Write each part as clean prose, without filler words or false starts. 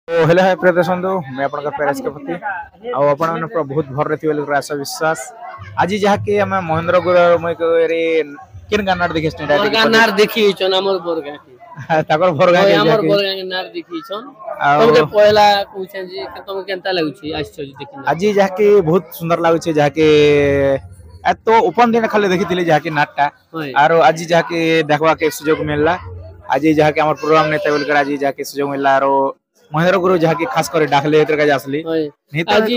तो हेलो है प्रिय बंधु मैं आपन पेरेस के प्रति आपण बहुत भर रे आशा विश्वास आज जहाँकि आम महेंद्र गुर किन गानार देखि गानार देखि छन हमर बोरगा ताकर भरगा के हमर बोरगा के नार देखि छन तुमके पहला पूछन जे तुम केनता लागु छी आज छ देखि आज जहाँकि बहुत सुंदर लागु छी जहाँकि तो ओपन दिन खाली देखिथिले जहाँकि नाटटा आरो आज जहाँकि देखवा के सुयोग मिलला आज जहाँकि हमर प्रोग्राम नेता बोल कर आज जहाँकि सुयोग मिलला आरो महेंद्र गुरु जहाँकि खास करे डाकले एतर का आसली आज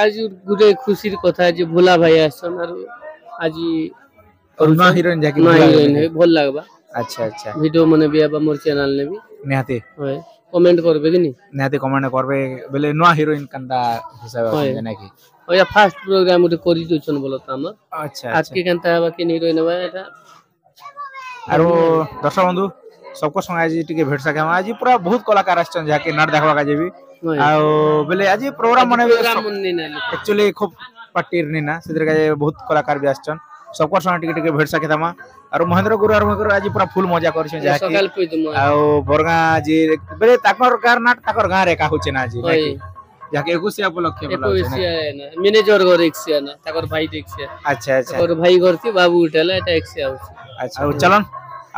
आज गुटे खुशीर कथा जे भोला भाई आसन आरो आज ना हीरोइन जहाँकि भल लागबा अच्छा अच्छा वीडियो मने भी आबा मोर चैनल ने भी निहाती होय कमेंट करबे कि नि निहाती कमेंट करबे बेले नुआ हीरोइन कंदा हिसाब से जाना कि ओया फास्ट प्रोग्राम उठे करि दोछन बोलत हमर अच्छा आज के कंता आबा कि हीरोइन बा एटा आरो दर्शक बंधु सबको संग आज टिके भेट सके आज पूरा बहुत कलाकार आछन जाके नाट देखवा का जेबी आ बेले आज प्रोग्राम मने एक्चुअली खूब पार्टीर नि ना सिदर का बहुत कलाकार भी आछन सबको संग टिके टिके भेट सके तमा आरो महेंद्र गुरु आरो मकर आज पूरा फुल मजा करछन जाके आ बरगा जी बेले ताकर कार नाट ताकर गां रे का होचे ना जी जाके 21 उपलक्ष्य बोला ना मैनेजर घर 100 ना ताकर भाई 100 अच्छा अच्छा ताकर भाई घर थी बाबू उठेला एटा 100 अच्छा चलन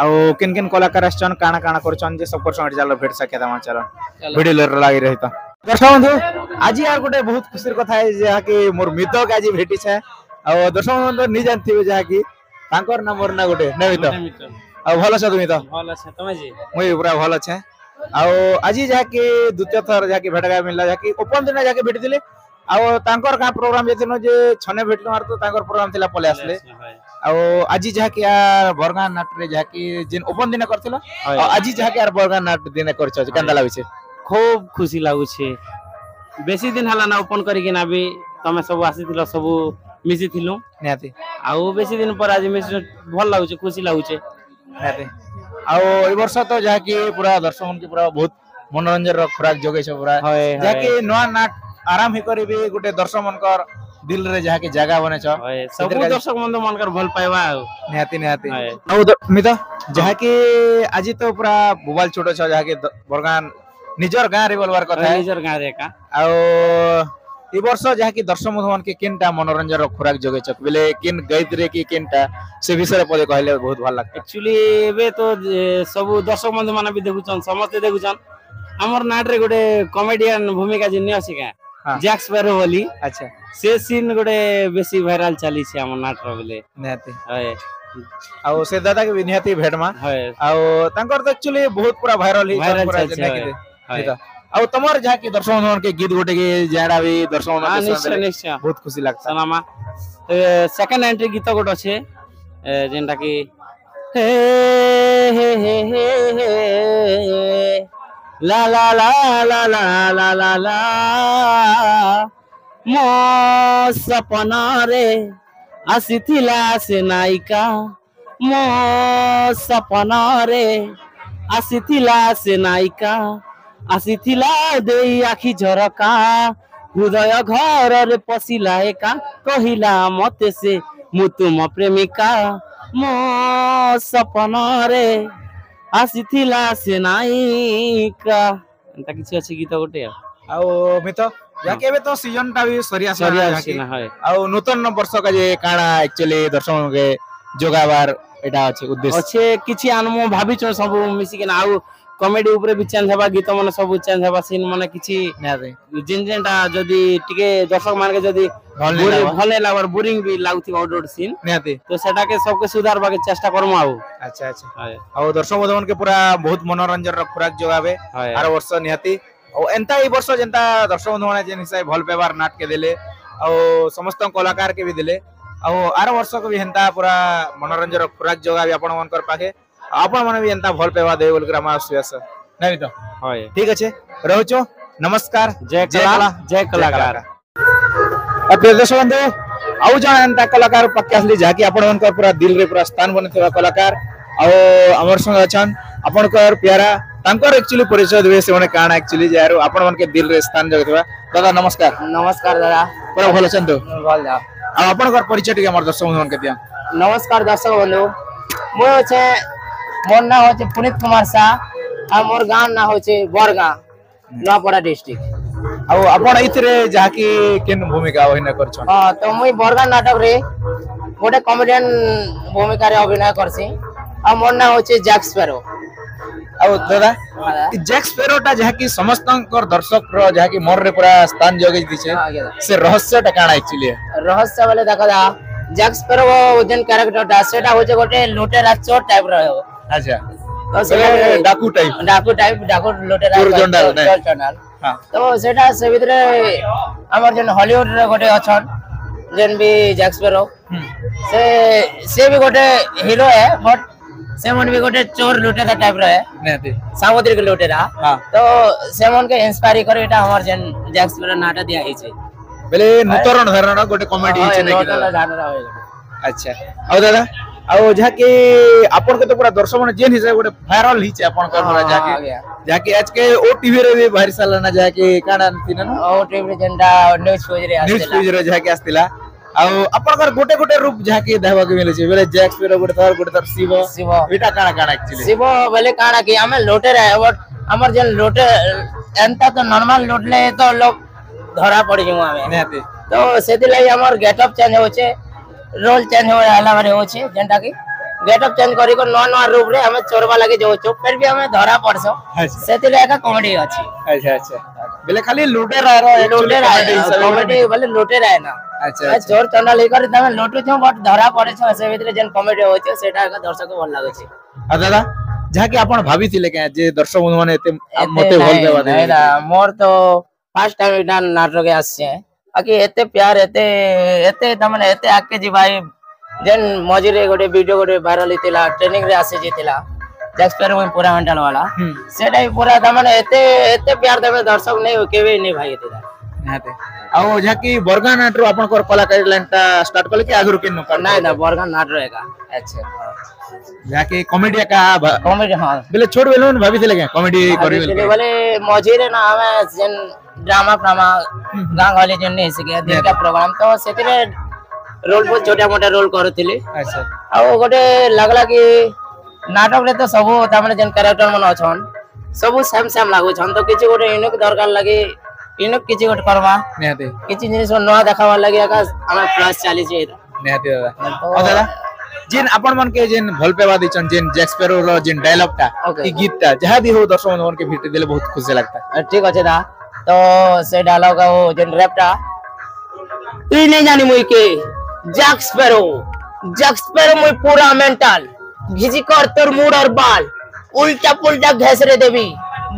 आउ किन किन कलाकार आछन काना काना करछन जे सब परसन जालो भेट सके तमा चलन वीडियो लेर लागि रही त दर्शक बंधु आज यार गोटे बहुत खुशीर कथा है जे कि मोर मित्र आज भेटी छै आ दर्शक बंधु नि जानथिबे जे कि तांकर नाम मोर ना गोटे नै मित्र आ भलो छ तुमी त भलो छ तमे जी मुई पूरा भलो छै आ आज जा कि द्वितीय थर जा कि भेटगा मिलला जा कि ओपन दिन जा कि भेटिथिले आ तांकर का प्रोग्राम जेतनो जे छने भेटलो आर तो तांकर प्रोग्राम थिला पले आसले आज जहा कि यार बरगा नाट रे जहा कि जिन ओपन दिन करथिला आज जहा कि यार बरगा नाट दिन करछ केंदा लागै छै खूब खुशी लागु छै बेसी दिन हला ना ओपन करी कि ना भी तमे सब आसीथिलो सब मिसी थिलु नेती आ बेसी दिन पर आज मिसी भल लागु छै खुशी लागु छै नेती आ ए वर्ष तो जहा कि पूरा दर्शक के पूरा बहुत मनोरंजन रो खुराक जोगे छै पूरा जहा कि नवा नाट आराम ही करबे गुटे दर्शक मनकर दिल रे जहा के जगह बने छ सब दर्शक मन मनकर भल पाइबा निहाती निहाती मित जहा के आज तो पूरा मोबाइल छोटो छ जहा के बरगान निजर गां रे बोलवार कथा है निजर गां रे का आ ई वर्ष जहा कि दर्शक मन के किनटा मनोरंजन रो खुराक जोगे छ बेले किन गईत रे की किनटा से विषय पदे कहले बहुत भल लागत एक्चुअली एबे तो सब दर्शक मन माने भी देखुछन समस्त देखुछन हमर नाट रे गोटे कॉमेडियन भूमिका जिन्ने अछि का जैक्स बेरो बोली अच्छा से सीन गोटे बेसी वायरल चली छै हमर नाट रो बेले निहाती है आ से दादा के निहाती भेटमा है आ तांकर तो एक्चुअली बहुत पूरा वायरल ही पूरा जने के आ तमर जहा कि दर्शक मन के गीत गोटे के जाडा भी दर्शक मन निश्चय निश्चय बहुत खुशी लागता सनामा सेकंड एंट्री गीत गोटे छै जेंटा कि हे हे हे हे ला ला ला ला ला ला ला ला मो सपना रे आसीथिला से नायिका मो सपना रे आसीथिला से नायिका आसीथिला देई आखि झरका हृदय घर रे पसिला एका कहिला मते से मु तुम प्रेमिका मो सपना रे आसीथिला से नायिका एंता किछि अछि गीत गोटे आ मित जाके बे तो सीजन टा भी सरिया ना है आ नूतन वर्ष का जे काना एक्चुअली दर्शक के जोगाबार एटा अछि उद्देश्य अच्छे किछि आनमो भाबी छ सब मिसी के ना आ कॉमेडी ऊपर भी चेंज हबा गीत मन सब चेंज हबा सीन माने किछि जिन जेंटा जदी टिके दर्शक मान के जदी भले लागवर बोरिंग भी लागुथि आउटडोर सीन निहाती तो सेटा के सब के सुधारबा के चेष्टा करमु आउ अच्छा अच्छा आ दर्शक बंधु के पूरा बहुत मनोरंजन रो खुराक जोगाबे आर वर्ष निहाती ओ एंता ई वर्ष जेंता दर्शक बंधु माने जेन हिसाब भल पेबार नाट के देले आ समस्त कलाकार के भी देले आ आर वर्ष को भी हेंता पूरा मनोरंजन रो खुराक जोगाबे आपण मनकर पाखे आपण माने भी एंता भल पेबा दे बोल के हम आश्वास नहीं तो होय ठीक अछि रहउचो नमस्कार जय कलाकार प्रिय दर्शक बंधु आउ जण एंता कलाकार पक्के असली जाकी आपण मनकर पूरा दिल रे पूरा स्थान बनेथिबा कलाकार आ हमर संग अछन आपनकर प्यारा तांकर एक्चुअली परिचय देबे से माने काना एक्चुअली जारो आपण मन के दिल रे स्थान जगथिबा दादा नमस्कार नमस्कार दादा पूरा भलो छन तो भल जा आ आपनकर परिचय टिके हमर दर्शक बंधु मन के दिया नमस्कार दर्शक बंधु मो छे मोर नाम होचे पुनीत कुमार शाह आ मोर गांव ना होचे बरगा नवापड़ा डिस्ट्रिक्ट ଆଉ ଆପଣ ଏଇଥିରେ ଯାହାକି କେନ୍ ଭୂମିକା ଅଭିନୟ କରୁଛନ୍ हाँ तो मुई बरगान नाटक रे गोटे कॉमेडियन भूमिका रे अभिनय करसी आ मोर ना होचे जैक स्पैरो ଆଉ ଦାଦା ଜ୍ୟାକ୍ ସ୍ପେରୋଟା ଯାହାକି ସମସ୍ତଙ୍କର ଦର୍ଶକର ଯାହାକି ମନରେ ପୁରା ସ୍ଥାନ ଯୋଗାଇ ଦେଇଛେ ସେ ରହସ୍ୟଟା କାଣା ଆକ୍ଚୁଆଲି रहस्य वाले देखा जा जैक स्पैरो जेन कैरेक्टर टा सेटा होचे गोटे लुटेरा चोर टाइप रो ଆଚ୍ଛା तो से ଡାକୁ ଟାଇପ डाकू लुटेरा चोर जंडाल, नहीं? चोर जंडाल ହଁ तो सेटा से भितरे हमर जेन हॉलीवुड रे गोटे अछन जेन भी जैक स्पैरो से भी गोटे हीरो है बट से मन भी गोटे चोर लुटेरा टाइप रो है ନିହାତି सामुद्रिक लुटेरा ହଁ तो से मन के इंस्पायर करे एटा हमर जेन जैक स्पैरो नाटा दिया हिचे ବେଲେ ନୂତନ ଧାରଣ ଗୋଟେ କମେଡି ହେଇଛି ନାଇଁ କି ଦାଦା? ଆଚ୍ଛା ଆଉ ଦାଦା ଆଉ ଯାହାକି ଆପଣଙ୍କ ତ ପୁରା ଦର୍ଶକ ମାନେ ଯେନ୍ ହିସାବରେ ଗୋଟେ ଭାଇରାଲ ହେଇଛି ଆପଣଙ୍କର ପୁରା ଯାହାକି ଆଜକେ ଓ ଟିଭି ରେ ବି ବାହାରି ସାରିଲା ନା ଯାହାକି କାଣା ଥିଲା ନା ओ टीवी जेनटा न्यूज़ पेज रे ନ୍ୟୁଜ आस्तेला ପେଜ ରେ ଯାହାକି ଆସିଥିଲା ଆଉ ଆପଣଙ୍କର ଗୋଟେ ଗୋଟେ ରୂପ ଯାହାକି ଦେଖିବାକୁ ମିଳୁଛି ବେଲେ ଜ୍ୟାକ୍ ସ୍ପେରୋ ଗୋଟେ ଥର ଶିବ शिव ଏଇଟା କାଣା କାଣା ଆକ୍ଚୁଆଲି शिव बोले काना कि हमें लुटेरा है बट हमर जेन लुटे एंता तो नॉर्मल लुटले तो लोग धरा पड़ जिमु हमें ନିହାତି तो सेति लागि हमर गेटअप चेंज होचे रोल चेंज हो हला बारे होचे जेनटा कि गेटअप चेंज करी को नवा रूप रे हमें चोरबा लागि जो चुप फिर भी हमें धरा पड़सो अच्छा सेति लागि का कॉमेडी अछि अच्छा अच्छा बेले खाली लुटेरा रो लुटेरा कॉमेडी बोले लुटेरा है ना अच्छा चोर चंडा लेकर तमे लुटु छ बट धरा पड़े छ से भितरे जेन कॉमेडी होचे सेटा का दर्शक को भल लागे छै आ दादा ଯାହାକି ଆପଣ ଭାବିଥିଲେ କାଁ ଯେ ଦର୍ଶକ ବନ୍ଧୁ ମାନେ ଏତେ ମତେ ଭଲ ଦେବା ଦେବେ मोर तो फर्स्ट टाइम इटा नाटक आसे बाकी एते प्यार एते एते तमने एते आके जी भाई जेन मजरे गोटे वीडियो गोटे वायरल हितिला ट्रेनिंग रे आसे जितिला जैक स्पैरो में पूरा मेंटल वाला सेटा ही पूरा तमने एते एते प्यार देबे दर्शक नहीं केबे नहीं भाई हितिला ନିହାତି ଆଉ ଯାହାକି ବର୍ଗାନାଟରୁ ଆପଣଙ୍କର କଳାକାରୀ ଲାଇନଟା ଷ୍ଟାର୍ଟ କଲେ କି ଆଗରୁ କେନ नहीं ना बरगान नाटक रहेगा ଆଚ୍ଛା ଯାହାକି କମେଡି ଏକା कॉमेडी हां ବେଲେ ଛୋଟ ବେଲୁ ଭାବିଥିଲେ କାଁ କମେଡି କରିବେ बोले मजरे ना हमें जेन ड्रामा फ्रामा गांव वाले जेन नहीं सके दिन का प्रोग्राम तो सेतिरे रोल बहुत छोटा मोटा रोल करथिले ଆଚ୍ଛା आ गोटे लागला कि नाटक रे तो सब तामने जेन कैरेक्टर मन अछन सब सेम सेम लागो छन तो किछि गोटे यूनिक दरकार लागि यूनिक किछि गोटे करबा ନିହାତି किछि जिनिस नवा देखावा लागि आका हमें प्लस चाली छै ନିହାତି ଦାଦା ଆଉ ଦାଦା जेन आपण मन के जेन भल पेवा दिचन जेन जैक स्पैरो रो जेन डायलॉग टा की गीत टा जहा दी हो दर्शक मन के भेट देले बहुत खुशी लगता ठीक अछि दा तो से डायलॉग वो जेन रैप टा तू नहीं जानी मुई के जैक स्पैरो मुई पूरा मेंटल घिजी कर तोर मूड और बाल उल्टा पुल्टा घसरे देवी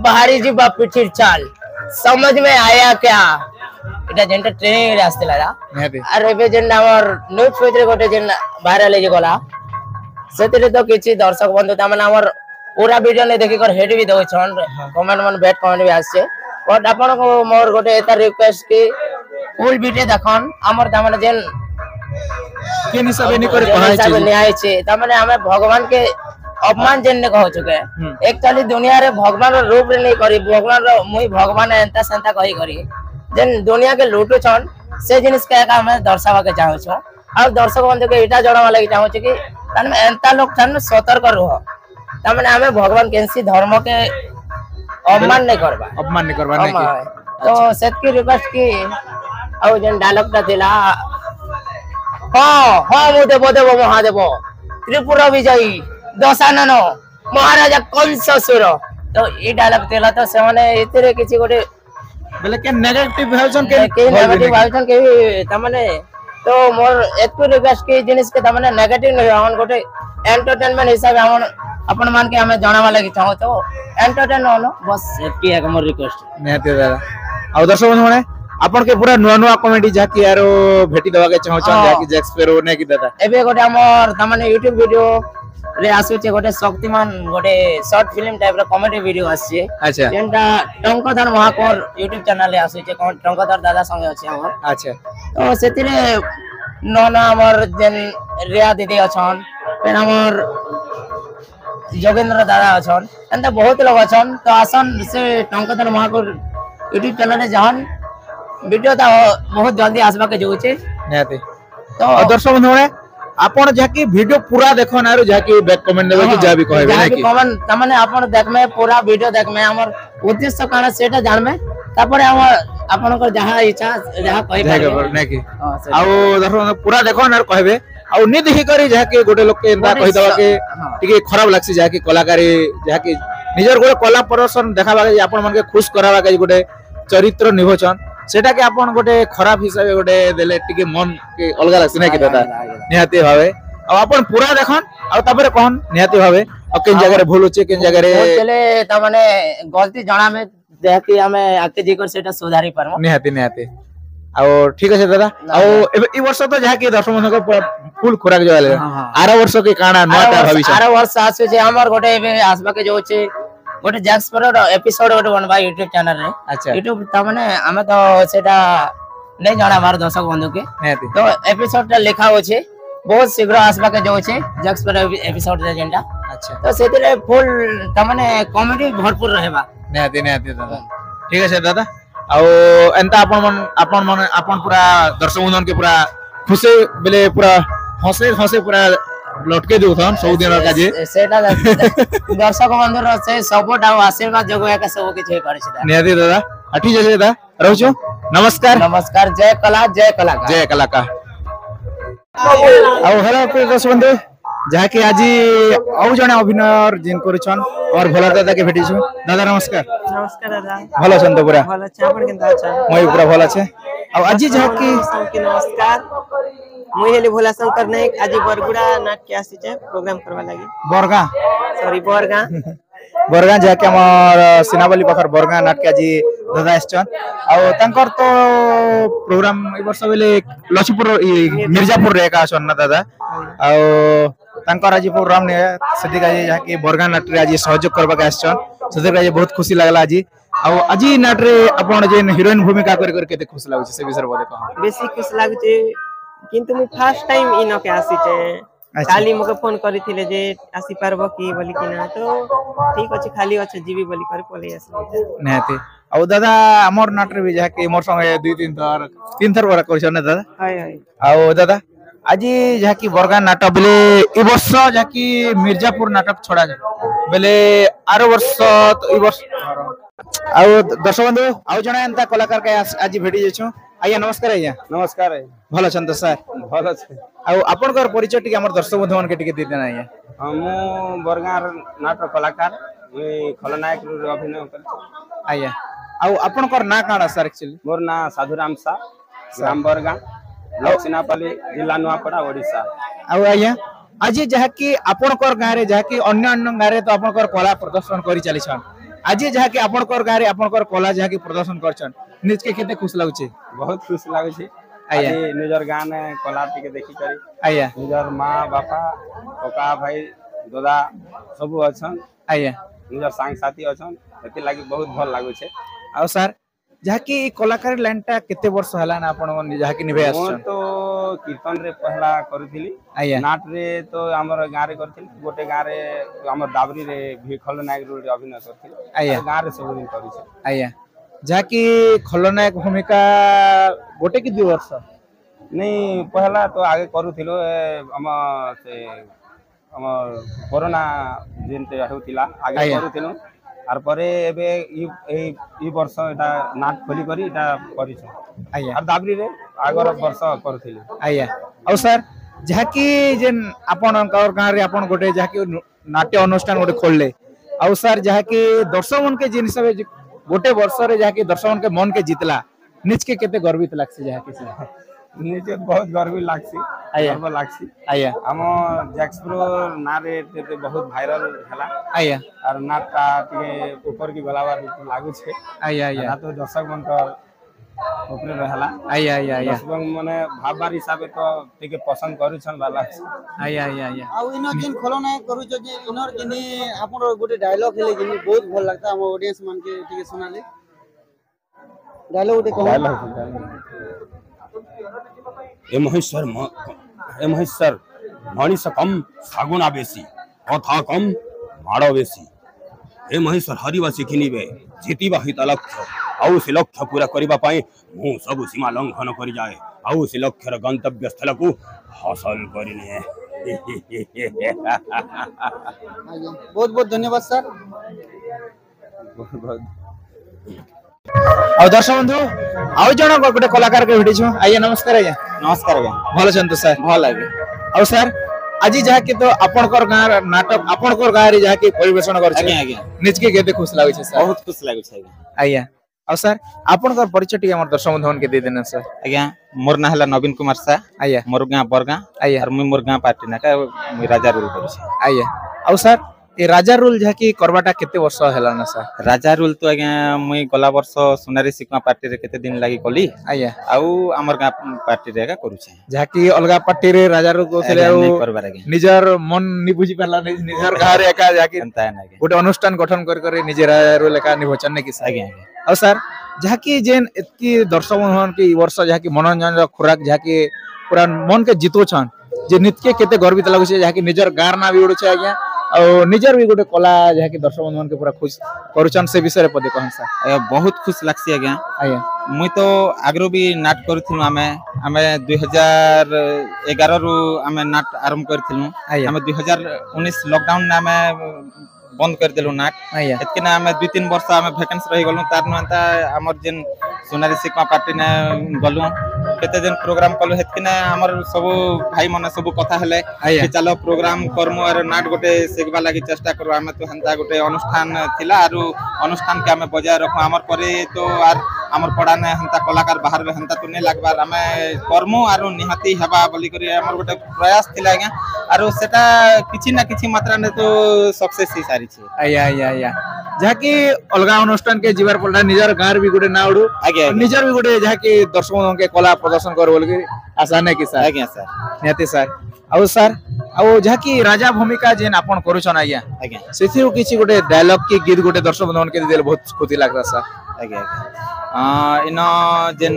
बाहरी जी बा पिठिर चाल समझ में आया क्या इटा जेंटा ट्रेनिंग रे आस्तेला निहाती अरे बे जेन हमर न्यूज़ पेज रे गोटे जेन वायरल हे गला सेतिरे तो किछि दर्शक बंधु त माने हमर पूरा वीडियो ने देखि कर हेड भी दउ छन कमेंट मन बैड कमेंट भी आसे बट आपन को मोर गोटे एता रिक्वेस्ट कि फुल वीडियो देखन हमर त माने जेन के हिसाब नि करे पढ़ाई छी न्याय छे त माने हमें भगवान के अपमान जेन ने कहू चुके एक्चुअली दुनिया रे भगवान रो रूप रे नहीं करी भगवान रो मुई भगवान एंता संता कही करी जेन दुनिया के लूटू छन से जिनिस के हमें दर्शावा के चाहू छ और दर्शक बंधु के इटा जणावा लागि चाहू छ कि तने एंता लोग छन सतर्क रहो त माने हमें भगवान केनसी धर्म के अपमान नहीं करबा नहीं तो सेत की रिक्वेस्ट की और जेन डायलॉग ता दिला हां मु देबो महादेव त्रिपुरा विजयी दशानन महाराजा कंससुर तो ई डायलॉग देला तो से माने इतरे किछि गोटे बोले के नेगेटिव भावजन के नेगेटिव भावजन के त माने तो मोर एतको रिक्वेस्ट के जिनिस के त माने नेगेटिव नहीं हमन गोटे एंटरटेनमेंट हिसाब हमन अपन मान के हमें जणावा लागि चाहो तो एंटरटेन होनो बस एतकी है मोर रिक्वेस्ट नेते दादा आ दर्शक बंधु माने अपन के पूरा नुआ कॉमेडी जाकी यारो भेटी दवा के चाहो जाकी जैक स्पैरो ने की दादा एबे गोटे हमर त माने YouTube वीडियो रे आसु छे गोटे शक्तिमान गोटे शॉर्ट फिल्म टाइप रो कॉमेडी वीडियो आसी अच्छा जेंटा टंकधर महाकोर YouTube चैनल रे आसु छे टंकधर दादा संगे अछि हमर अच्छा तो सेतिरे नोना हमर जेन रिया दीदी अछन फेर हमर जोगेंद्र दादा अछन एंता बहुत लोग अछन तो आसन से टंकधर महाकोर YouTube चैनल रे जहन वीडियो ता बहुत जल्दी आसबा के जो छे नेते तो दर्शक बंधु माने आपण जाकी वीडियो पूरा देखो ना जाकी बैक कमेंट देबे कि जा भी कहबे ना कि कमेंट त माने आपण देखमे पूरा वीडियो देखमे हमर उद्देश्य काना सेटा जानबे तापर हम आपनकर जहां इच्छा जहां कहि पारे नै कि आउ दर्शक पूरा देखो न कहबे आउ नि देखि करी जहा के गोटे लोक के एंता कहि दवा के टिके खराब लागसी जहा के कलाकारी जहा के निजर गोटे कला प्रदर्शन देखाबा के आपन मन के खुश कराबा के गोटे चरित्र निभोचन सेटा के आपन गोटे खराब हिसाब गोटे देले टिके मन के अलगा लागसी नै कि दादा निहाती भावे आ आपन पूरा देखन आ तापर कहन निहाती भावे आ केन जगह रे भूल होचे केन जगह रे चले त माने गलती जणा में देखि हमें आके जी कर सेटा सुधारी परमो निहाती निहाती आ ठीक আছে दादा आ ई वर्ष तो जहा के दर्शक मन को फुल खुराक जवाले आरो वर्ष के काना नटा भविष्य आरो वर्ष आसे जे हमर गोटे एबे आसबा के जो छे गोटे जैक्स पर एपिसोड गोटे बनबा YouTube चैनल रे अच्छा YouTube त माने हमें तो सेटा नै जाना मार दर्शक बंधु के निहाती तो एपिसोड टा लिखा होछे बहुत शीघ्र आसबा के जो छे जैक्स पर एपिसोड रे जेंटा अच्छा तो सेतिले फुल त माने कॉमेडी भरपूर रहेबा निहाती निहाती दादा ठीक আছে दादा आ एंता अपन पूरा दर्शक बंधन के पूरा खुशी बेले पूरा हंसे हंसे पूरा लटके देउथन सब दिन का जे सेटा दर्शक बंधु रो से सपोर्ट आ आशीर्वाद जगो का सब के छै करे छै निहाती दादा ठीक আছে दादा रहउछु नमस्कार नमस्कार जय कलाकार जय कलाकार आ हेलो प्रिय दर्शक बंधु जहा कि आज आउ जने अभिनय जिन करछन और भला दादा के भेटिछु दादा नमस्कार नमस्कार दादा भलो छन तो पूरा भलो छ आपण केनता छ मई पूरा भलो छे अब आज जहा कि सबके नमस्कार मुई हेले भोला शंकर नायक आज बरगुड़ा नाट्य आसी छे प्रोग्राम करबा लागि बरगा सॉरी बरगा बरगा जहा कि हमर सिनावली पखर बरगा नाट्य आज दादा आछन आ तंकर तो प्रोग्राम ई वर्ष बेले लछीपुर मिर्जापुर रे का छन ना दादा आ तंकर आज प्रोग्राम ने सेठी का जहा कि बरगा नाट्य आज सहयोग करबा के आछन सेठी का बहुत खुशी लागला आज आ आज नाट रे आपण जे हीरोइन भूमिका कर केते खुशी लागछ से विषय बोले कह बेसी खुश लागुचे किंतु मुई फर्स्ट टाइम इनके आसी छे खाली मके फोन करिथिले जे आसी पारबो की बोली कि ना तो ठीक अछि खाली अछि जीवी बोली कर पले आसी नेते आ दादा हमर नाट रे भी जहा कि मोर संगे 2-3 थर बरा करछ ना दादा हाय हाय आ दादा आज जहा कि बरगा नाटक बेले ई वर्ष जहा कि मिर्जापुर नाटक छोड़ा बेले आरो वर्ष तो ई वर्ष आ दर्शक बंधु आ जणा एंता कलाकार के आज भेटी जेछु आया नमस्कार आया नमस्कार भलो छन तो सर भलो छे आ आपन कर परिचय टिके हमर दर्शक बंधु मन के टिके दे देना आया हम बरगार नाटक कलाकार खलनायक रो अभिनय कर आया आ आपन कर ना काना सर एक्चुअली मोर ना साधुराम सा ग्राम बरगा लक्ष्मीनापल्ली जिला नुआपड़ा ओडिसा आ आया आज जहा कि आपन कर गां रे जहा कि अन्य अन्य गां रे तो आपन कर कला प्रदर्शन करी चली छन आज जहा कि आपन कर गां रे आपन कर कला जहा कि प्रदर्शन करछन निज के केते खुश लागु छे बहुत खुश लागु छे आया निजर गान कला टिके देखि करी आया निजर मां बापा कोका भाई दादा सब अछन आया निजर संग साथी अछन एति लागि बहुत भल लागु छे आ सर जहा कि कलाकार लाइन टा केते वर्ष हला ना आपन जहा कि निभे आछन तो कीर्तन रे पहला करथिली आया नाट रे तो हमर गां रे करथिली गोटे गां रे हमर दाबरी रे भिखल नायक रो अभिनय करथिली आया गां रे सब दिन करी छे आया जहा कि खलनायक भूमिका गोटे कि 2 वर्ष नहीं पहला तो आगे करूथिलो हम से हमर कोरोना जेनते होतिला आगे करूथिलो आर परे एबे ई वर्ष एटा नाट खोली करी एटा करी छ आया आर दाबरी रे आगर वर्ष करूथिली आया और सर जहा कि जेन आपन और गां रे आपन गोटे जहा कि नाट्य अनुष्ठान गोटे खोलले और सर जहा कि दर्शक मन के जिन सब गोटे वर्ष रे जहा कि दर्शक मन के मन के जितला निज के केते गर्वित लागसी जहा कि सर निजे बहुत गर्व लागसी गर्व लागसी आया हम जैक्सप्रो नारे ते बहुत वायरल हला आया और नाटका टिके ऊपर की गलावा लागू छे आया आया तो दर्शक मन का ऊपर रहला आया आया आया दर्शक माने भावबार हिसाब तो टिके पसंद करू छन वाला आया आया आया आ इनो जिन खलनायक करू छ जे इनर जिनी आपन गोटे डायलॉग हेले जिनी बहुत भल लागता हम ऑडियंस मन के टिके सुनाले डायलॉग गोटे कहू ए महेश्वर मणिष कम सागुना बेसी कथा कम माड़ बेसी ए महेश्वर हरिवा शिखिनिबे जीतिबा हित लक्ष्य आउ से लक्ष्य पूरा करबा पाए मु सब सीमा लंघन करि जाए आउ से लक्ष्यर गंतव्य स्थल को हासिल करिने बहुत बहुत धन्यवाद सर। बहुत ଆଉ ଦର୍ଶକ ବନ୍ଧୁ ଆଉ ଜଣ ଗୋଟେ କଳାକାର के भेटिछु आइए नमस्कार आइए नमस्कार आज्ञा भल छन तो सर भल आज्ञा ଆଉ ସାର୍ ଆଜି ଯାହାକି ତ ଆପଣଙ୍କର ଗାଁ ନାଟକ ଆପଣଙ୍କର ଗାଁରେ ଯାହାକି ପରିବେଷଣ କରୁଛି आज्ञा आज्ञा ନିଜକେ କେତେ ଖୁସି ଲାଗୁଛି ସାର୍ बहुत खुश लागुछ आज्ञा ଆଜ୍ଞା ଆଉ ସାର୍ ଆପଣଙ୍କର ପରିଚୟ ଟିକେ ଆମର ଦର୍ଶକ ବନ୍ଧୁମାନଙ୍କୁ ଦେଇ ଦେନ ସାର୍ आज्ञा मोर ना हला नवीन कुमार सा ଆଜ୍ଞା मोर गाँ बरगाँ ଆଜ୍ଞା और मुई मोर गाँ पार्टी नाका मुई राजा रोल करूछ ଆଜ୍ଞା ଆଉ ସାର୍ ଏ ରାଜା ରୁଲ ଯାହାକି କରବାଟା କେତେ ବର୍ଷ ହେଲା ନା ସାର୍ राजा रोल तो आज्ञा मुई गला वर्ष सोनारी सिक्का पार्टी रे केते दिन लागि कली ଆଜ୍ଞା आउ हमर गाँ पार्टी रे करूछ ଯାହାକି ଅଲଗା ପାର୍ଟିରେ ରାଜା ରୁଲ କହୁଥିଲେ ଆଉ नहीं करबार आज्ञा ନିଜର ମନ ନି ବୁଝି ପାରିଲା नहीं ନିଜର ଗାଁରେ ଏକା ଯାହାକି एंता है आज्ञा ଗୋଟେ ଅନୁଷ୍ଠାନ ଗଠନ କରି କରି ନିଜେ ରାଜା ରୁଲ ଏକା ନିଭଚନ ନାଇଁ କି ସାର୍ आज्ञा आज्ञा ଆଉ ସାର୍ ଯାହାକି ଯେନ୍ ଏତକି ଦର୍ଶକ ହନ୍ କି ବର୍ଷ ଯାହାକି ମନୋରଞ୍ଜନର ଖୋରାକ ଯାହାକି ପୁରା ମନ के ଜିତୁଛନ୍ ଯେ ନିତ୍କେ କେତେ ଗର୍ବିତ ଲାଗୁଛି ଯାହାକି ନିଜର ଗାଁର ନାଁ ବି ଉଡୁଛି ଆଜ୍ଞା ଆଉ ନିଜର ବି ଗୋଟେ କଲା ଯାହାକି ଦର୍ଶକ ମାନଙ୍କୁ ପୁରା खुश କରୁଛନ୍ ସେ ବିଷୟରେ ପଦେ କହନ୍ ସାର୍ बहुत खुश लागसी आज्ञा ଆଜ୍ଞା मुई तो आगरो भी नाट करथिलु आमे 2011 रु आमे नाट आरंभ करथिलु आज्ञा आमे 2019 लॉकडाउन ने आमे बंद कर देलु नाट आज्ञा एतके ना आमे 2-3 वर्ष आमे वैकेंस रही गलु तार नंता हमर जेन सोनारी सिक्का पार्टी ने गलु केते दिन प्रोग्राम कलु हेतके ना हमर सब भाई माने सब कथा हेले आज्ञा कि चलो प्रोग्राम करमु और नाट गोटे सिखबा लागि चेष्टा करू आमे तो हंता गोटे अनुष्ठान थिला आरु अनुष्ठान के आमे बजाय रखु हमर परे तो आर हमर पड़ा ने हंता कलाकार बाहर में हंता तो नहीं लागबार आमे करमु आरु निहाती हेबा बोली करी हमर गोटे प्रयास थिला आज्ञा आरु सेटा किछि ना किछि मात्रा ने तो सक्सेस ही सारी छी ଆଜ୍ଞା ଆଜ୍ଞା ଆଜ୍ଞା ଯାହାକି ଅଲଗା ଅନୁଷ୍ଠାନ के ଯିବାର ପଡଲା ନିଜର ଗାଁରେ ବି ଗୋଟେ ନାଁ ଉଡୁ आज्ञा ନିଜର ବି ଗୋଟେ ଯାହାକି ଦର୍ଶକ ମାନଙ୍କୁ କଲା ପ୍ରଦର୍ଶନ କର ବୋଲି ଆଶା ନାହିଁ କି ସାର୍ आज्ञा सर ନିହାତି ସାର୍ ଆଉ ସାର୍ ଆଉ ଯାହାକି ରାଜା ଭୂମିକା ଯେନ୍ ଆପଣ କରୁଛନ୍ ଆଜ୍ଞା आज्ञा ସେଥିରୁ କିଛି ଗୋଟେ ଡାୟଲଗ କି ଗୀତ ଗୋଟେ ଦର୍ଶକ ମାନଙ୍କୁ ଦେଲେ ବହୁତ ଖୁସି ଲାଗଲା ସାର୍ आज्ञा इन जेन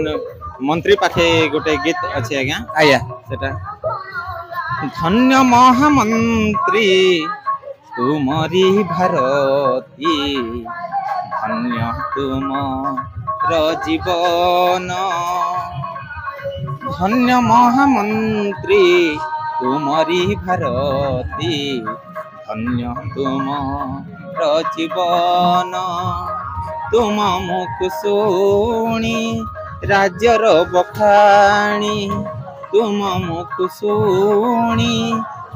मंत्री पाखे गोटे गीत अच्छे आज्ञा ଆଜ୍ଞା सेटा धन्य महामंत्री तुमरी भारती धन्य तुमर जीवन धन्य महामंत्री तुमरी भारती धन्य तुमर जीवन तुम मुख शुणी राज्यर बखाणी तुम मुख शुणी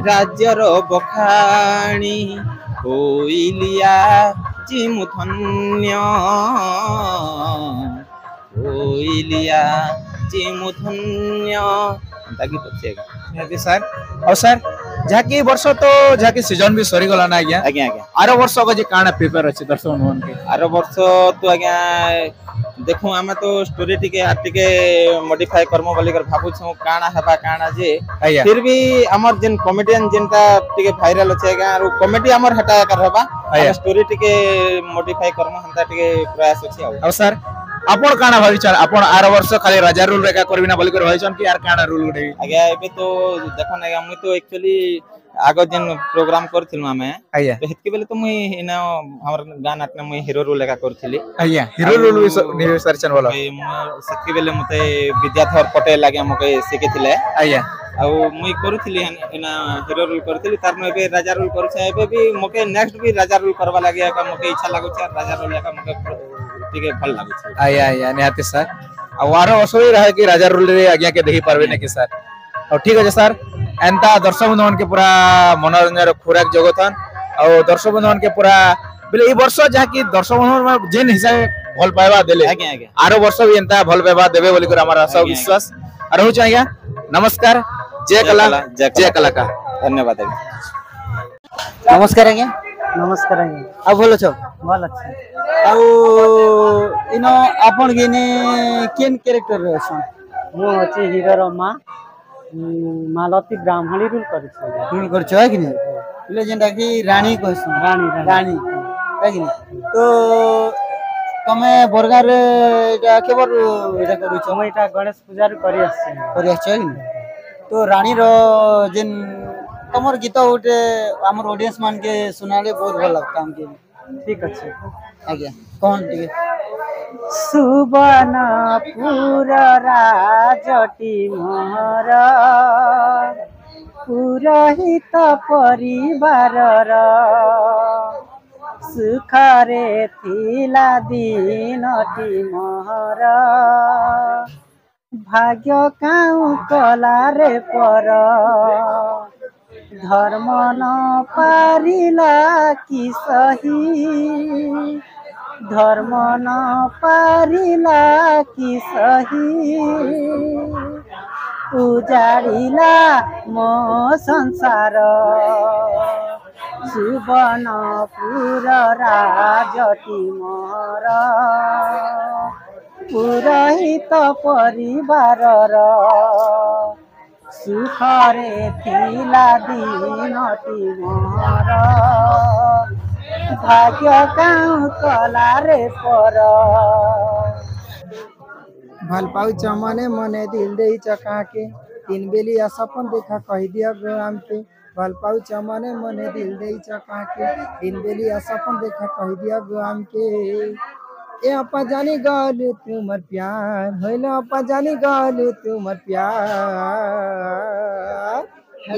राज्यर बखाणी होइलिया जिमु धन्य होइलिया जिमु धन्य ताकि पछेगा ନିହାତି ସାର୍ ଆଉ ସାର୍ ଯାହାକି ବର୍ଷ ତ ଯାହାକି ସିଜନ ବି ସରିଗଲା ନା ଆଜ୍ଞା आज्ञा आज्ञा ଆର ବର୍ଷ ଯେ କାଣା ପ୍ରିପେୟାର ଅଛି ଦର୍ଶକ ମାନଙ୍କୁ आर वर्ष तो आज्ञा देखू आमे तो स्टोरी टिके मॉडिफाई करमो बोली कर भाबु छु काना हेबा काना जे ଆଜ୍ଞା फिर भी हमर जेन कॉमेडियन जेनटा टिके वायरल अछि आज्ञा आरो कॉमेडी हमर हटा कर हेबा आज्ञा। स्टोरी टिके मॉडिफाई करमो हंता टिके प्रयास अछि ଆଉ ସାର୍ ଆପଣ କାଣା ଭାବିଛନ୍ ଆପଣ ଆର ବର୍ଷ ଖାଲି ରାଜା ରୁଲ ରେକା କରିବି ନା ବୋଲି କରି ଭାବିଛନ୍ କି ଆର କାଣା ରୁଲ ଗୋଟେ आज्ञा एबे तो देखन आज्ञा मुई तो एक्चुअली आगो जेन प्रोग्राम करथिलु आमे ଆଜ୍ଞା तो हेतके बेले तो मुई इना हमर गाना नाटक मुई हीरो रोल लेका करथिली ଆଜ୍ଞା ହିରୋ ରୁଲ ବି ନିଜ ସାରିଛନ୍ ଭଲ सेतके बेले मते विद्याधर पटेल आज्ञा मके सिखिथिले ଆଜ୍ଞା ଆଉ ମୁଇ କରୁଥିଲି ଏନା ହିରୋ ରୋଲ କରୁଥିଲି ତାର ଏବେ ରାଜା ରୋଲ କରୁଛି ଏବେ ବି ମକେ ନେକ୍ସଟ ବି ରାଜା ରୋଲ କରିବା ଲାଗି ଏକା ମକେ ଇଚ୍ଛା ଲାଗୁଛି ଆଉ ରାଜା ରୋଲ ଏକା ମକେ ଟିକେ ଭଲ ଲାଗୁଛି ଆଜ୍ଞା ଆଜ୍ଞା ନିହାତି ସାର୍ ଆଉ ଆର ବର୍ଷ ବି ରହେ କି ରାଜା ରୁଲ ରେ ଆଜ୍ଞା के ଦେଖି ପାରବେ ନା କି ସାର୍ ଆଉ ଠିକ ଅଛି ସାର୍ ଏନ୍ତା ଦର୍ଶକ ବନ୍ଧୁ के पूरा मनोरंजन खुराक जगतन ଆଉ ଦର୍ଶକ ବନ୍ଧୁ के पूरा ବୋଲେ এই ବର୍ଷ ଯାହାକି ଦର୍ଶକ ବନ୍ଧୁ ଯେନ୍ ହିସାବେ ଭଲ ପାଇବା ଦେଲେ ଆଜ୍ଞା ଆଜ୍ଞା ଆର ବର୍ଷ ବି ଏନ୍ତା ଭଲ ପାଇବା ଦେବେ ବୋଲି କରି ଆମର ଆଶା ଆଜ୍ଞା, ବିଶ୍ୱାସ ଆଉ ରହୁଛି ଆଜ୍ଞା ନମସ୍କାର जय कला जय कलाकार धन्यवाद आज्ञा नमस्कार आज्ञा नमस्कार आज्ञा ଆଉ ଭଲ ଅଛ भल अच्छे ଆଉ ଇନ ଆପଣ କିନେ କେନ୍ କ୍ୟାରେକ୍ଟର ରେ ଅଛନ୍ मु अच्छी हीरो मा मालती ब्राह्मणी रूल कर ରୁଲ କରିଛ ହେ କି ନାହିଁ ବୋଲେ ଯେନ୍ଟା କି ରାଣୀ କହିସନ୍ रानी ରାଣୀ ହେ କି ନାହିଁ ତ ତମେ ବରଗାଁରେ ଏଇଟା କେବର ଏଇଟା କରୁଛ समय गणेश पूजा कर କରି ଆସିଛ ହେ କି ନାହିଁ ତ ରାଣୀର ଯେନ୍ ତମର ଗୀତ ଗୋଟେ ଆମର ଅଡିଏନ୍ସ ମାନକେ ଶୁଣାଲେ ବହୁତ ଭଲ ଲାଗତା ଆମକେ ठीक अच्छे ଆଜ୍ଞା କହନ୍ ଟିକେ सुबर्णपुर राजटी मोहर पुरोहित परिवार सुखरे थिला दिनटी मोहर भाग्य काऊ कला रे पर धर्म न पारिला कि सही धर्म न पारिला कि सही उजाड़िला मो संसार सुवर्णपुर राजटी मोर पुरोहित परिवारर सुखरे थिला दिनटी मोर भाग्य काऊ कला रे पर भल पाउच मने मने दिल दे चका के तीन बेलिया सपन देखा कह दिया गो हमके भल पाउच मने मने दिल दे चका के तीन बेलिया सपन देखा कह दिया गो हमके ए अपा जानी गल तुमर प्यार होइल अपा जानी गल तुमर प्यार ए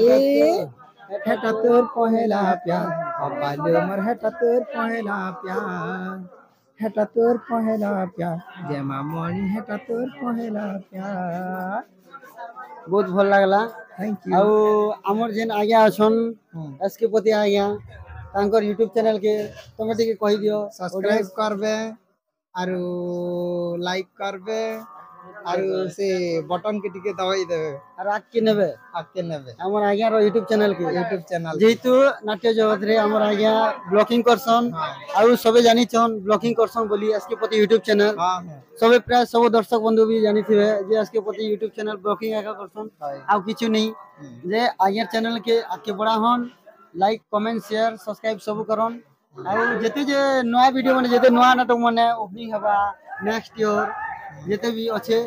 हेटा तोर पहला प्यार अपा ले मर हेटा तोर पहला प्यार हेटा तोर पहला प्यार जेमा मणि हेटा तोर पहला प्यार बहुत भल लागला थैंक यू आउ हमर जेन आज्ञा अछन एसके पति आज्ञा तांकर यूट्यूब चैनल के तुम टिके कहि दियो सब्सक्राइब करबे आरो लाइक करबे आरो से बटन के टिके दबाई देबे और आके नेबे हमर आज्ञा रो यूट्यूब चैनल जेहेतु नाट्य जगत रे हमर आज्ञा ब्लॉगिंग करसन आउ सबे जानि छन ब्लॉगिंग करसन बोली एसके पति यूट्यूब चैनल सबे प्राय सब दर्शक बंधु भी जानि थिबे जे एसके पति यूट्यूब चैनल ब्लॉगिंग आका करसन आउ किछु नहीं जे आज्ञा चैनल के आके बड़ा हन लाइक कमेंट शेयर सब्सक्राइब सब करन आउ जेते जे नया वीडियो माने जेते नया नाटक माने ओपनिंग हवा नेक्स्ट ईयर जेते भी अच्छे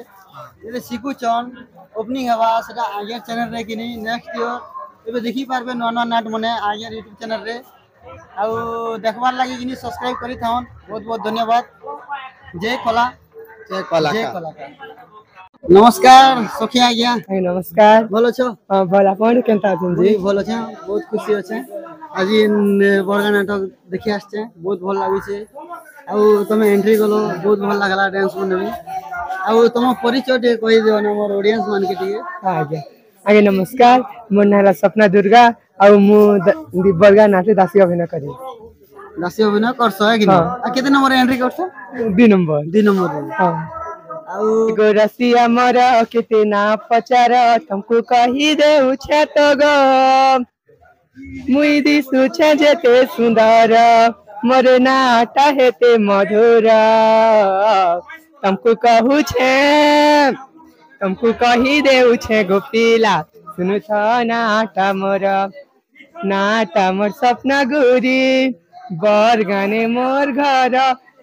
जेते सिखु चन ओपनिंग हवा सेटा आज्ञा चैनल रे कि नहीं नेक्स्ट ईयर एबे देखि पारबे नया नया नाट माने आज्ञा यूट्यूब चैनल रे आउ देखबार लागि कि सब्सक्राइब करि थाउन बहुत बहुत धन्यवाद जय कला नमस्कार सखी आज्ञा नमस्कार भलो छो भल आपण केनता अछन जी भलो छे बहुत खुशी अछि आज बड़गा नाटक देखि आछे बहुत भल लागै छे आउ तमे एंट्री गलो बहुत भल लागला डांस बने भी आउ तम परिचय टे कहि दियो न मोर ऑडियंस मान के टिके आगे आगे नमस्कार मोर नाम सपना दुर्गा आउ मु बड़गा नाटक दासी अभिनय करी दासी अभिनय करसो है कि आ केते नंबर एंट्री करसो 2 नंबर हां आउ गोरसिया मोर केते ना पचार तुमको कहि देउ छे तो गो मुई दिसु छे जेते सुंदर मोर नाटा हेते मधुर तुमको कहू छे तुमको कहि देउ छे गोपीला सुनु छ नाटा मोर सपना गुरी बर गाने मोर घर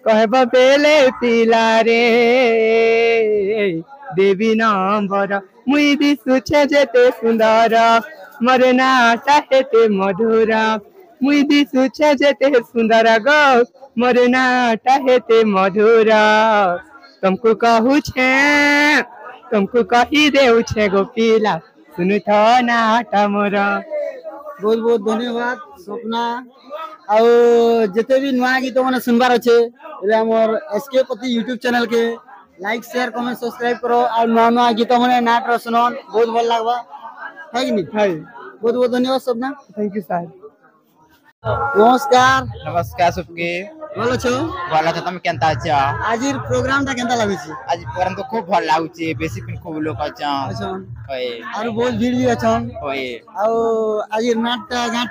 कहब बेले पिला रे देवी नंबर मुई दिसु छे जेते सुंदर मोर नाटा हेते मधुर मुई दिसु छे जेते सुंदर गो मोर नाटा हेते मधुर तुमको कहू छे तुमको कहि देउ छे गोपीला सुनु छ नाटा मोर बहुत बहुत धन्यवाद स्वप्ना आउ जेते भी नया गीत माने सुनबार अच्छे हमर एसके पति यूट्यूब चैनल के लाइक शेयर कमेंट सब्सक्राइब करो और नया नया गीत माने नाट रो सुनन बहुत भल लागबा है कि नहीं बहुत बहुत धन्यवाद स्वप्ना थैंक यू सर नमस्कार सबके भलो छो तुम केनता छ आज प्रोग्राम ता केनता लागै छी आज प्रोग्राम तो खूब भल लागुची बेसी पिन खूब लोग अच्छा और बहुत भीड़ भी अछन आउ आज नाट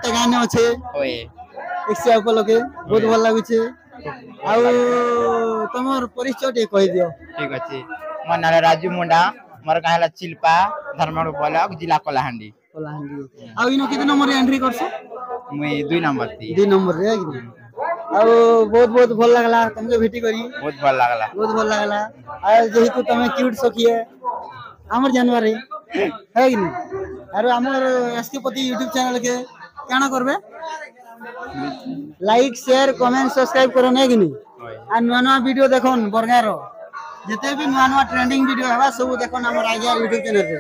गाने अच्छे एक से ऊपर लोके बहुत भल लागु छे आउ तमर परिचय टे कहि दियो ठीक अछि मोर नाम राजू मुंडा मोर कहला चिल्पा धर्मगढ़ ब्लॉक जिला कोलाहांडी आउ इनो कितना नंबर एंट्री करछो मुई 2 नंबर रे आउ बहुत बहुत भल लागला तुमके भेटी करी बहुत भल लागला आ जेहेतु तमे क्यूट सखी है हमर जानवर है कि नहीं आरो हमर एसके पति यूट्यूब चैनल के काना करबे लाइक शेयर कमेंट सब्सक्राइब करो नहीं कि नहीं आ नया वीडियो देखन बरगार जेते भी नया ट्रेंडिंग वीडियो हवा सब देखन हमर आज्ञा यूट्यूब चैनल पे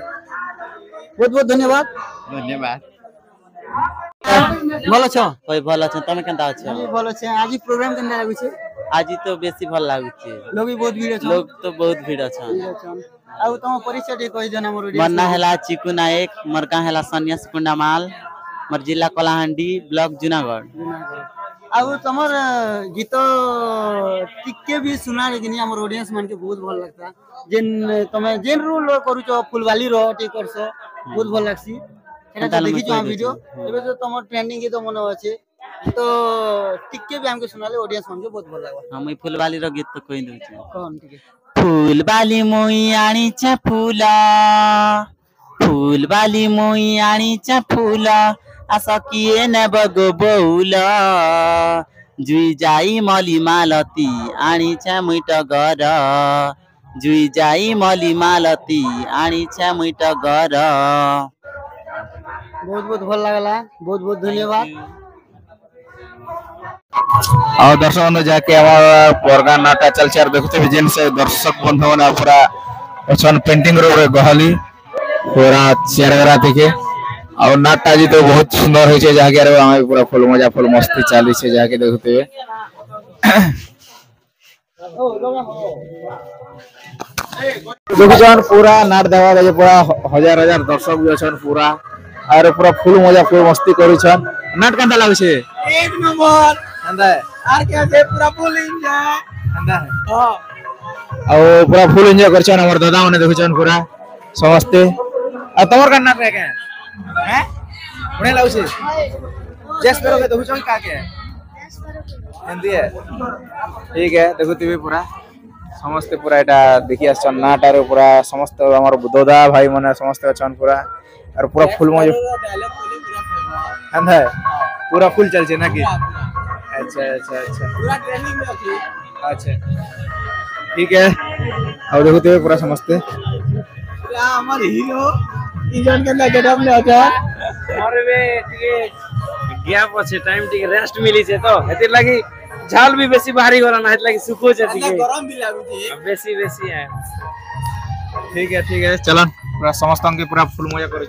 बहुत बहुत धन्यवाद ଭଲ ଅଛ कोई भल अच्छा तमे केनता अच्छा जी ଭଲ ଅଛି ଆଜି ପ୍ରୋଗ୍ରାମ କେନ୍ତା ଲାଗୁଛି आज तो बेसी भल लागुची लोग भी बहुत भीड़ अछन लोग तो बहुत भीड़ अच्छा ଆଉ ତମ ପରିଚୟ ଟିକେ କହି ଦିଅ ଆମର मोर ना हैला चिकू नायक मोर का हैला सन्यास कुंडामाल मोर जिला कलाहांडी ब्लॉक जुनागढ़ ଆଉ ତମର ଗୀତ ଟିକେ ବି ସୁନା लेकिन हमर ऑडियंस मान के बहुत भल लगता जेन तमे जेन रोल करूछ फुलवाली रो ठीक करछ बहुत भल लागसी एटा देखि जो वीडियो एबे तो तमर ट्रेंडिंग गीत मन अछि तो टिके भी हमके सुनाले ऑडियंस मान के बहुत भल लागो हम फुलवाली रो गीत तो कोइ दउ छै कोन ठीक फुलवाली मोई आनी छ फूला फुलवाली मोई आनी छ फूला आशा किए न बगो बौला जुई जाई मली मालती आनी छ मुइट घर जुई जाई मली मालती आनी छ मुइट घर बहुत बहुत भल लागला बहुत बहुत धन्यवाद और दर्शक बंधु जाके हमारा प्रोग्राम नाटा चलचे देखते भी जेन से दर्शक बंधु ने पूरा ओछन पेंटिंग रो गहली पूरा चेहरा देखे और नाटा जी तो बहुत सुंदर होय छै जाके रे हम पूरा फुल मजा फुल मस्ती चाली छै जाके देखते हुए देखुछन पूरा नाट देखा जे पूरा हजार हजार दर्शक भी अछन पूरा और पूरा फुल मजा फुल मस्ती करूछन नाट केनता लागै छै एक नंबर केनता है आर के से पूरा फुल एंजॉय केनता है हां और पूरा फुल एंजॉय करछन हमर दादा माने देखुछन पूरा समस्ते आ तमर का नाट के हैं बढिया लागै छै जस करो के देखुछन का के हिंदी है ठीक है देखुती भी पूरा समस्त पूरा एटा देखि आछन नाटार पूरा समस्त हमर दादा भाई माने समस्त अछन पूरा और पूरा फुल मजे है पूरा फुल चल छै ना कि अच्छा अच्छा अच्छा पूरा ट्रेनिंग में अछि अच्छा ठीक है और देखते हुए पूरा समझते पूरा हमर हीरो इजन के गेटअप में अछि अरे बे टिके गैप अछि टाइम टिके रेस्ट मिली छै तो एते लागि झाल भी बेसी भारी गला ना एते लागि सुखो छै टिके गरम भी लागु छै बेसी बेसी है ठीक है चलन पूरा समस्त के पूरा फुल मजा करू